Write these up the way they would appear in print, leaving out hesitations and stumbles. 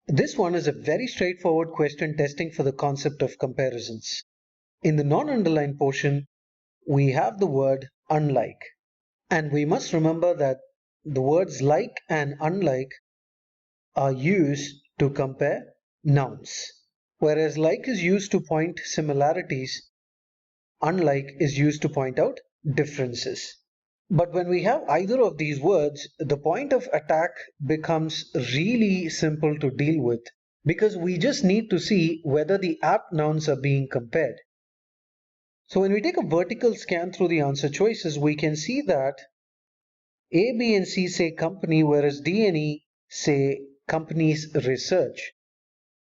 This one is a very straightforward question testing for the concept of comparisons. In the non-underlined portion, we have the word unlike. And we must remember that the words like and unlike are used to compare nouns. Whereas like is used to point similarities, unlike is used to point out differences. But when we have either of these words, the point of attack becomes really simple to deal with because we just need to see whether the apt nouns are being compared. So when we take a vertical scan through the answer choices, we can see that A, B, and C say company, whereas D and E say company's research.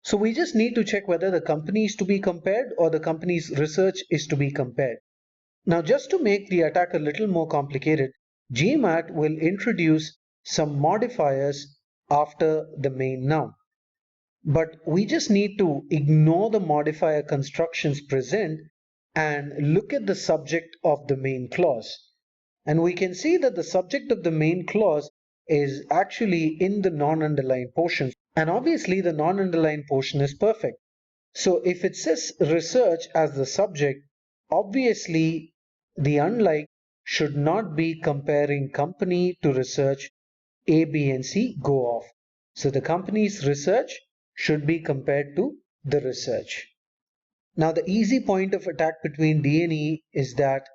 So we just need to check whether the company is to be compared or the company's research is to be compared. Now, just to make the attack a little more complicated, GMAT will introduce some modifiers after the main noun. But we just need to ignore the modifier constructions present and look at the subject of the main clause. And we can see that the subject of the main clause is actually in the non-underlined portion. And obviously the non-underlined portion is perfect. So if it says research as the subject, obviously the unlike should not be comparing company to research. A, B, and C go off. So the company's research should be compared to the research. Now the easy point of attack between D and E is that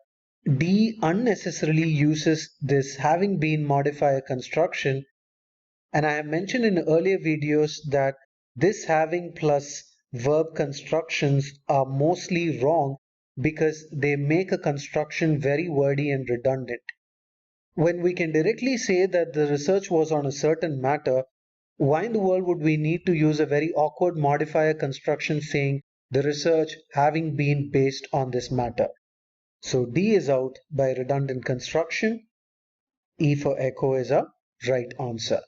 D unnecessarily uses this having been modifier construction, and I have mentioned in earlier videos that this having plus verb constructions are mostly wrong because they make a construction very wordy and redundant. When we can directly say that the research was on a certain matter, why in the world would we need to use a very awkward modifier construction saying the research having been based on this matter? So D is out by redundant construction. E for echo is a right answer.